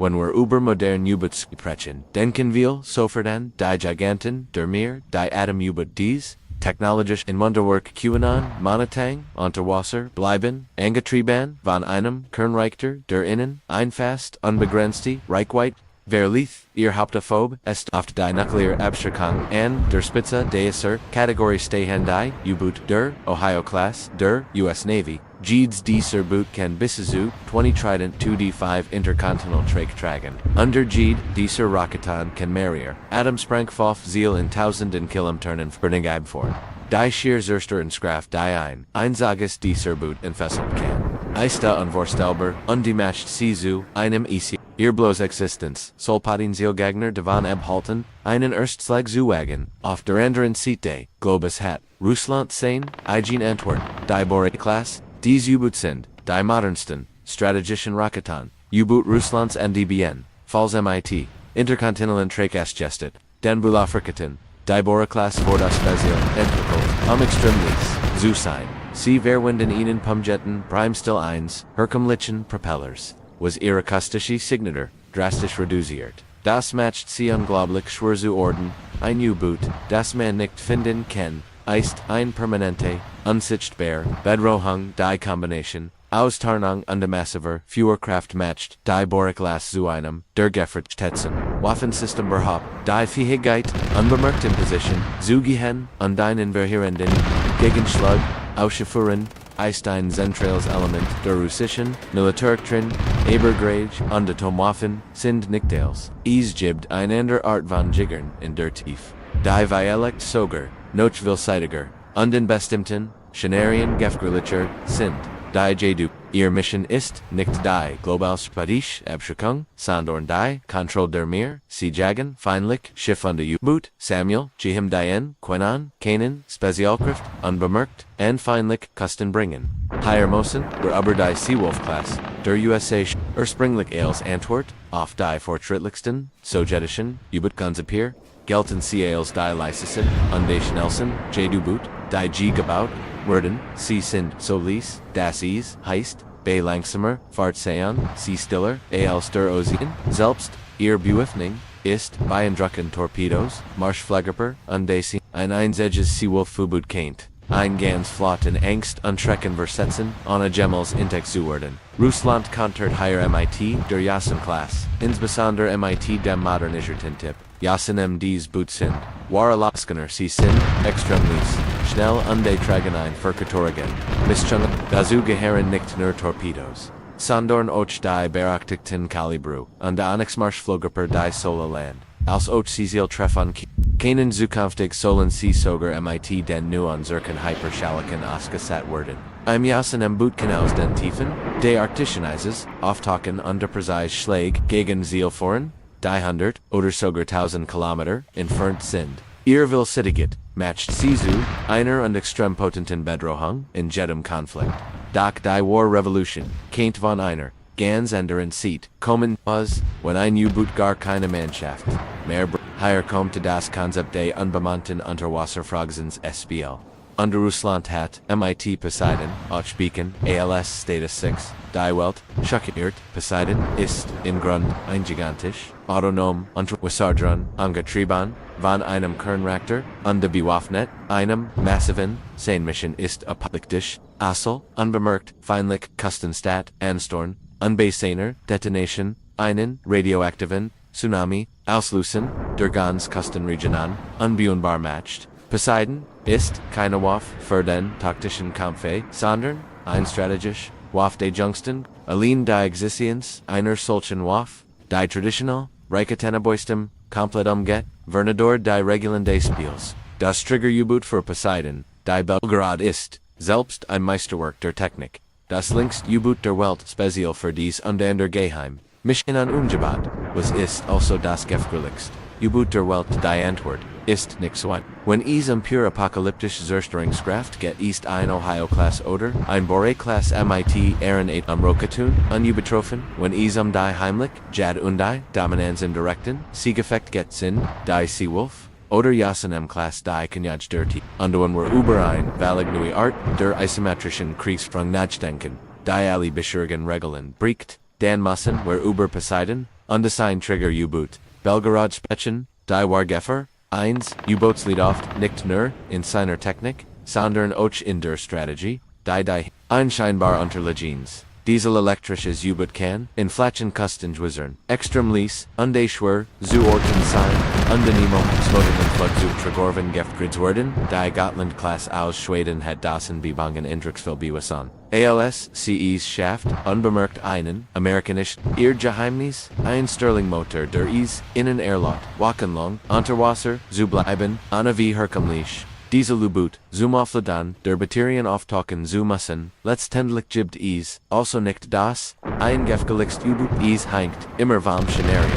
When wir über modern U-Boots sprechen, denken wir sofort an die Giganten der Meere, die Atom-U-Boot dies, technologisch in Wunderwerk QAnon, Monotang, Unterwasser, bleiben, angetrieben, von einem Kernreaktor, der innen, einfast, unbegrenzte, Reichweite, verlieth, ihr Hauptphob, est oft die Nuklear Abschreckung an der Spitze dieser Kategorie stehende U-Boot der Ohio-Class der US Navy. Jedes dieser Boot kann bis zu 20 Trident 2D5 Intercontinental Trake tragen. Under Jede dieser Raketen kann mehrere Atomsprengkraft Ziel in tausenden Kilometern vernichten vor. Die schier zerstörerischer die einziges dieser Boot entfesselt kann. Eiste unvorstellbar, undematcht zu einem EC. Ihr bloß Existenz, soll Potenzialgegner davon abhalten, einen Erstschlag zu wagen, auf der anderen Seite, Globus hat, Russland sehen, eigen Antwort, die Bohre-Class, dies U-Boot sind, die modernsten, strategischen Raketen, U-Boot Russlands NDBN, Falls MIT, Intercontinental Trake ausgestattet, den Bulafrikaten, die Bohre-Class vor das Spezial, entwickelt, extremlis, zu sein, sie verwenden ihnen Pumjetten, Primestil 1, Herkömmlichen Propellers. Was ihre akustische Signatur drastisch reduziert. Das macht sie unglaublich schwer zu ordnen, ein U-Boot, das man nicht finden kann, ist ein permanente, unsichtbar, Bedrohung die Kombination, Austarnung und massiver, fewer Kraft macht, die Bohre-Class zu einem, der Gefährlichsten, Waffensystem überhaupt, die Fähigkeit, unbemerkt in Position, zu gehen, und einen verheerenden, Gegenschlag, auszuführen, ist ein zentrales Element der russischen Militärdoktrin, Ebergrage und Atomwaffen sind nicht teils. Es gibt eine andere Art von Jiggern in der Tiefe. Die vielleicht sogar notwendiger und in bestimmten Szenarien gefährlicher sind. Die Jedu. Ihr Mission ist nicht die globalstrategische Abschreckung, sondern die Kontrolle der Meere, sie jagen feindlich Schiff und U-Boot, Samuel, Jihim Diane, Quenan, Kanan, Spezialkraft, unbemerkt, und feindlich Kosten bringen. Higher Mosen, were über die Seawolf-Class, der USA ursprünglich als Antwort, auf die fortschrittlichsten, sowjetischen, U-Boot konzipiert, gelten sie als die leisesten, und die schnellsten, Jedu-Boot, die G gebaut, werden, sie sind so leise, dass es heißt, bei langsamer Fahrtsean, sie stiller, als der Ozean, selbst, ihr Bewaffnung, ist, beeindruckend Torpedos, Marschfliegerper, und sie, ein einziges Seawolf-U-Boot kennt. Ein ganz Flot in Angst und Schrecken versetzen, ohne jemals entdeckt zu werden. Russland kontert higher MIT der Yasen-Class, insbesondere MIT dem modernischen Typ. Yasen dies Boot sind, wahre Laskener sie sind, extremlis, schnell und die tragen ein Verkehrtorigen. Mischungen, dazu gehören nicht nur Torpedos. Sondern auch die beachtigten Kalibru, und die Onyx-Marschfliegerper die Sola Land. Als auch sie treffen keinen zukünftig sollen sie sogar MIT den nu unseren Hyperschalken ausgestattet werden. Im Yasen Boot kann aus den Tiefen, die arktischen Eises, auftauchen unter präzise Schläge gegen Ziel fahren, die 100 oder sogar 1000 Kilometer entfernt sind. Ihr Willsitigkeit matcht sie zu einer und extrem potenten Bedrohung in jedem Konflikt. Doch die War Revolution kennt von einer ganz anderen Seat kommen was, wenn ein U-Boot gar keine Mannschaft mehr hier kommt das Konzept des unbemannten Unterwasserfragens SBL. Under Russland hat MIT Poseidon, Beacon, ALS Status 6, die Welt, schockiert, Poseidon ist, in Grund, ein gigantisch, autonom, Unterwasserdrun, angetrieben, von einem Kernreaktor, und bewaffnet, einem massiven, Sehnmission ist apokalyptisch, Assel, unbemerkt, feindlich, Kustenstat, Anstorn, unbesehener, Detonation, einen, radioaktiven, Tsunami, Auslösen, der ganz Küstenregionen, unbeunbar matcht. Poseidon ist keine Waffe für den taktischen Kampf, sondern ein strategisch, Waffe der Jüngsten, allein die Existenz einer solchen Waffe, die traditional, Reiketeneboistem, komplett umgeht, Vernador die Regeln des Spiels. Das Trigger-U-Boot für Poseidon, die Belgrad ist, selbst ein Meisterwerk der Technik. Das längste U-Boot der Welt speziell für dies und der Geheim. Mission an umgebaut, was ist also das gefährlichste. U-Boot der Welt die Antwort, ist nicht so. Wenn es pure apokalyptische Zerstörungskraft geht, ist ein Ohio-Class oder ein Bohre-Class MIT Ehrenaid Rokatun betroffen, wenn es die heimlich, Jad und die Dominanz im direkten Siegeffekt geht sind, die Seawolf, oder Yasen Class die Kanyaj dirty, und wenn wir über ein valig neue Art der isometrischen Kriegssprung nachdenken, die alle Beschürgen Regeln bricht, dann müssen wir über Poseidon, Undesign Trigger U-Boot, Belgorod Sprechen, Die Wargeffer, Eins, U-Bootslied oft, nicht nur, in seiner Technik, sondern auch in der Strategie, die Einscheinbar unterleggens. Diesel-elektrisches U-Boot kann, in flachen Kustenwissern, extrem lease, undeschwer, zu orten sein, undernehmung, slogan Flugzeug Tregorven Geftgrids werden, die Gotland-Klasse aus Schweden hat dassen Bebangen Indrucksvoll bewiesen. ALS, CE's Shaft, unbemerkt einen, amerikanisch, ihr Geheimnis, ein Stirling-Motor der Ease, innen Airlot, Wackenlong, Unterwasser, zu bleiben, Anna wie herkömmlich. Diesel U-Boot, zum Aufladen, der Batterien auftauchen zu müssen, letztendlich gibt es, also nicht das, ein gefährlichste U-Boot es hängt, immer vom Szenario,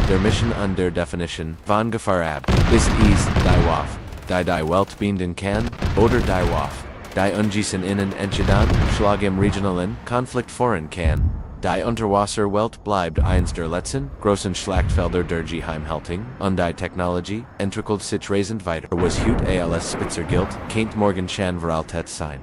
der Mission an der Definition, von Gefahr ab, ist es, die Waff, die Welt binden kann, oder die Waff, die ungießen innen entscheiden, Schlag im regionalen Konflikt führen kann. Die Unterwasserwelt bleibt eins der letzten großen Schlachtfelder der Geheimhaltung und die Technologie entwickelt sich rasend weiter. Was heute als Spitzer gilt, kennt morgen schon Veraltet sein.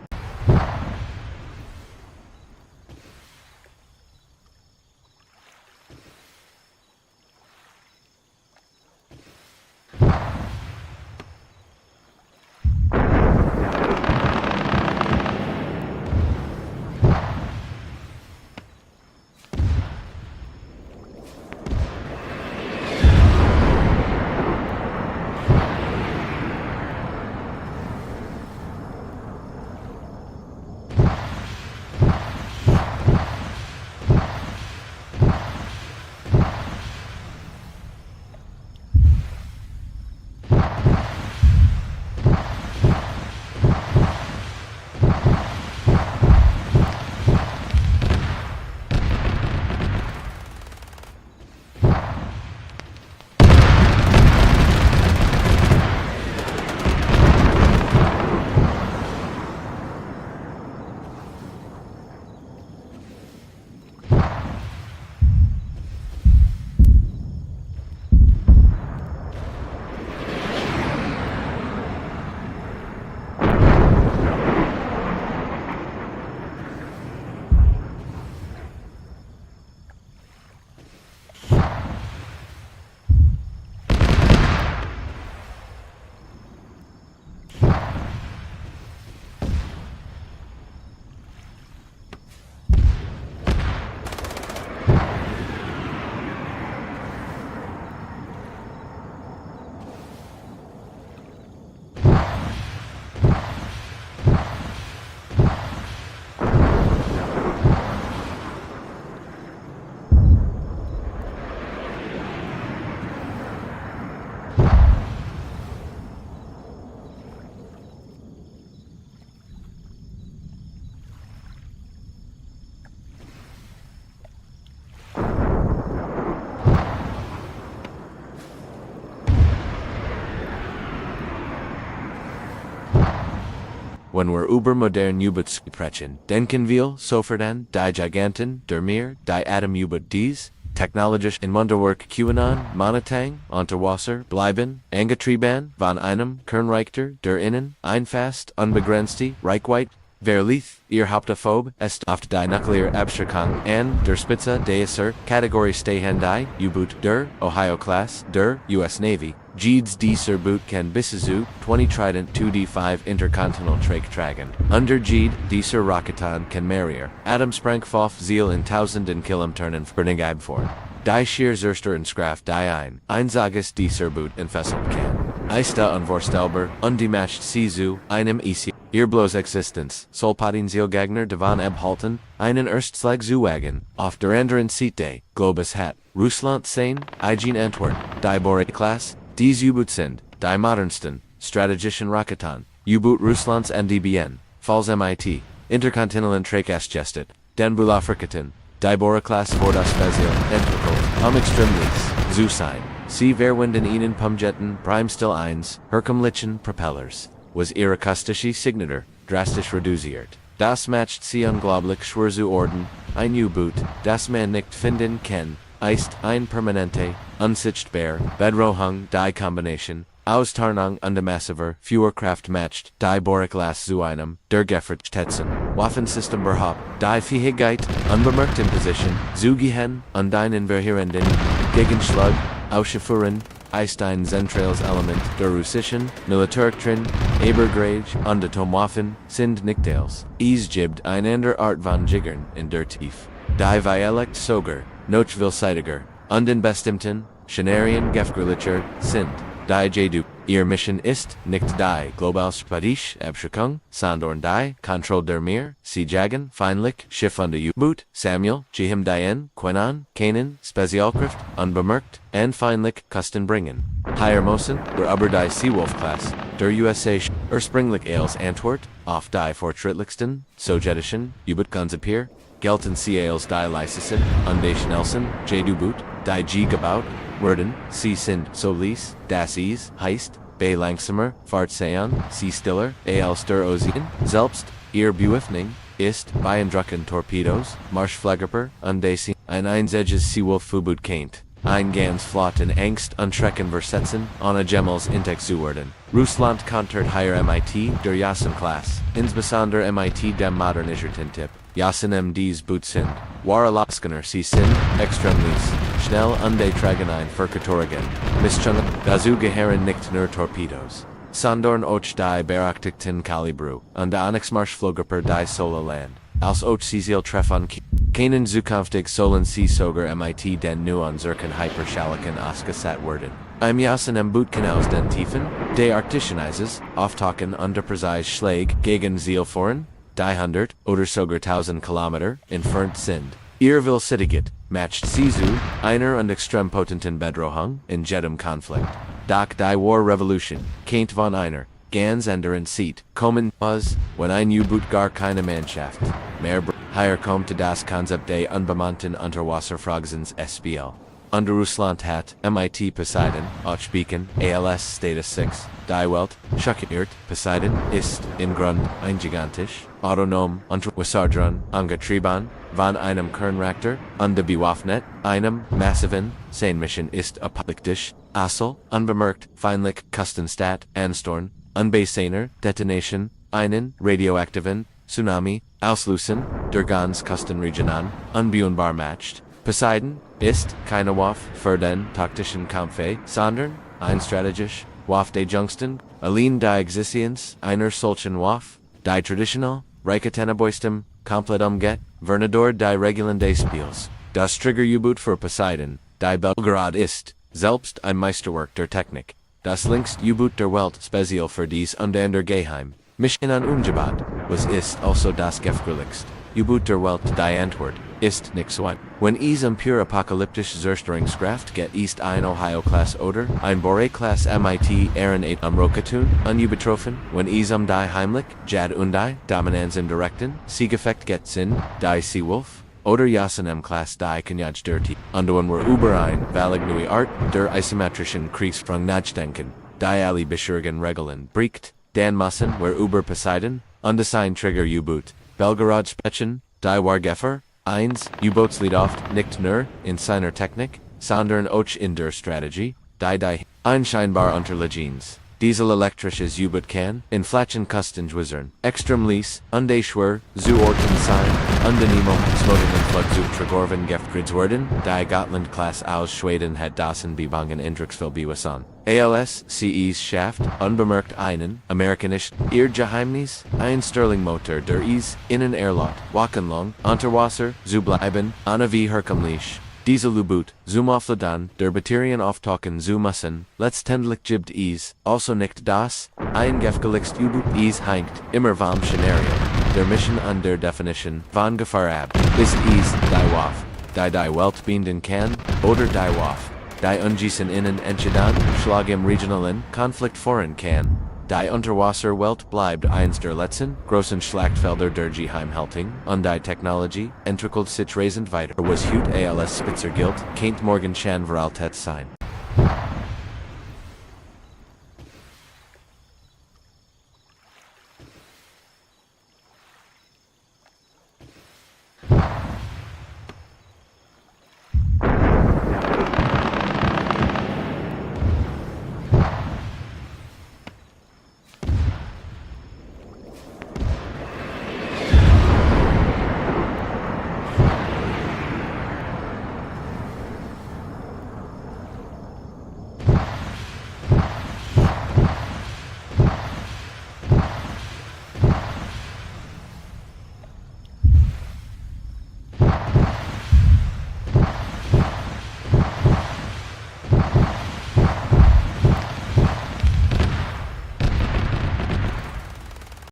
Wenn wir über moderne U-Boots sprechen, denken wir sofort an die Giganten der Meere, die Atom-U-Boot dies, technologisch in Wunderwerk QAnon, Monetang, Unterwasser, bleiben, angetrieben, von einem Kernreaktor, der innen, einfast, unbegrenzte, Reichweite, verlieth, ihr Hauptphob, est oft die Nuklear Abschreckung an der Spitze dieser Kategorie stehende U-Boot der Ohio-Class der US Navy. Jedes dieser Boot kann bis zu 20 Trident 2D5 Intercontinental Trake tragen. Under Jede, dieser Raketen kann mehrere Atomsprengkraft Ziel in tausenden Kilometern vernigab vor. Die schier Zerstörerischer die einziges dieser Boot entfesselt kann. Ist unvorstellbar, undematcht zu einem EC. Ihr bloß Existenz, soll Potenzialgegner davon abhalten, einen Erstschlag zu wagen, auf der anderen Seite, Globus hat, Russland sein, eigen Antwort, die Boris-Klasse, dies U-Boot sind, die modernsten, strategischen Raketen, U-Boot Russlands NDBN, falls MIT, interkontinentalen Trake ausgestattet, den Bulafrikaten, die Boris-Klasse vor das Special, entwickelt, extremlis, zu sein, sie verwenden ihnen Pumjetten, Primestil 1, herkömmlichen Propellers. Was ihre akustische Signatur drastisch reduziert. Das macht sie unglaublich schwer zu orten, ein U-Boot, das man nicht finden kann, ist ein permanente, unsichtbar, Bedrohung, die Kombination, Austarnung und massiver, Führerkraft macht, die Boris-Klasse zu einem, der Gefährlichsten, Waffensystem überhaupt, die Fähigkeit, unbemerkt in Position, zu gehen, und einen verheerenden, Gegenschlag, Ausgeführen, Einstein Zentrales Element, der russischen, Militärdoktrin, Ebergrage, und Atomwaffen, sind Nichtales. Es gibt einander Art von Jiggern in der Tief. Die Dialekt sogar, Nochvilseitiger, und in bestimmten, Szenarien gefährlicher, sind. Die Jedu. Ihr Mission ist, nicht die Globalspatische Abschreckung, sondern die Kontrolle der Meere, sie jagen, feindlich, Schiff von der U-Boot, Samuel, Jihim Diane, Quenan, Kanan, Spezialkraft, unbemerkt, und feindlich, Kosten bringen. Hiermosen, der über die Seawolf-Class, der USA, Springlich als Antwort, auf die fortschrittlichsten, sowjetischen, U-Boot konzipiert, gelten sie als die leisesten, und die schnellsten, Jedu-Boot, die G gebaut, werden, sie sind so leise, dass es heißt, bei langsamer Fahrtsean, sie stiller, als der Ozean, selbst, ihr Bewaffnung, ist, beeindruckend Torpedos, Marschfliegerper, und die ein einziges Seawolf-U-Boot kennt. Ein ganz Flot in Angst und Schrecken versetzen, ohne Gemels Intex zu werden. Russland kontert hier MIT, der Yassen-Class, insbesondere MIT dem modernischen Typ. Yassen dies Boot sind, wahre Laskener sie sind, extrem leise, schnell und die tragen ein Verkehrtorigen. Misschungen, dazu gehören nicht nur Torpedos. Sondern auch die beachtigten Kalibru, und Onyx-Marschfliegerper die Sola Land. Als auch Cecil treffen keinen zukünftig sollen sie sogar MIT den nu unseren Hyperschalken ausgestattet werden. Im Yassen Boot kann aus den Tiefen, die arktischen Eises, auftauchen unter präzise Schläge gegen Ziel fahren, die 100 oder sogar 1000 Kilometer entfernt sind. Ihr Willsittiget, matcht sie zu einer und extrem potenten Bedrohung in jedem Konflikt. Doch die War Revolution, kennt von einer, ganz anderen Seat, kommen was, wenn ein U-Boot gar keine Mannschaft mehr hier kommt das Konzept des unbemannten Unterwasserfragens SBL. Unter Russland hat MIT Poseidon, Ausspieken, ALS Status 6, die Welt, schockiert, Poseidon ist, im Grund, ein gigantisch, autonom, Unterwasserdrone, angetrieben, von einem Kernreaktor, bewaffnet, einem massiven, sein Mission ist apokalyptisch, Assel, unbemerkt, feindlich, Kustenstat, Anstorn, unbeseiner, Detonation, einen, radioaktiven, Tsunami, Auslösen, der ganz Küstenregionen, unbewohnbar macht. Poseidon ist keine Waffe für den taktischen Kampf, sondern ein strategisch, Waffe der Jüngsten, allein die Existenz einer solchen Waffe, die traditional, Reiketeneboistem, komplett umgeht, Vernador die Regeln des Spiels. Das Trigger-U-Boot für Poseidon, die Belgrad ist, selbst ein Meisterwerk der Technik. Das längste U-Boot der Welt speziell für dies und der Geheim. Mission an Umgebat, was ist also das gefährlichste. U-Boot der Welt, die Antwort, ist nicht so. Wenn es pure apokalyptische Zerstörungskraft geht, ist ein Ohio-Class oder ein Boré-Class MIT Ehrenaid Rokatun, betroffen, wenn es die heimlich, Jad und die Dominanz im direkten, Siegeffekt geht sind, die Seawolf, oder Yassen Class die Kanyaj dirty, und wenn wir über ein, valig neue Art, der isometrischen Kriegssprung nachdenken, die alle Beschürgen Regeln bricht, dann müssen wir über Poseidon, und sein Trigger U-Boot, Belgorod sprechen, die Wargefer, 1. U-Bootslied oft nicht nur in seiner Technik, sondern auch in der Strategie, die einscheinbar unterliegend. Diesel elektrisches U-Boot kann, in flachen Kustenschwizzern, extrem leise, schwer, zu orten sein, niemals smogenden Flugzeug Tregorven gefgrids werden, die Gotland-Class aus Schweden hat dassen bewangen Indrixville bewasan. ALS, CE's Shaft, unbemerkt einen, amerikanisch, ihr Geheimnis, ein Stirling-Motor der is, innen Airlot, Wackenlong, Unterwasser, zu bleiben, wie Herkumlich. Diesel U-Boot, Zoomafladan, der Batterien auftauchen zu müssen, letztendlich gibt es, also nicht das, ein gefährlichst U-Boot, es hängt, immer vom Szenario, der Mission an der Definition, von Gefahr ab, ist es, die Waffe, die Welt binden kann, oder die Waffe, die ungießen innen entscheiden, Schlag im regionalen Konflikt führen kann. Die Unterwasserwelt bleibt eins der letzten, großen Schlachtfelder der Geheimhaltung, und die Technologie entwickelt sich rasend weiter. Was heute als Spitzer gilt, kennt morgen schon Veraltet sein.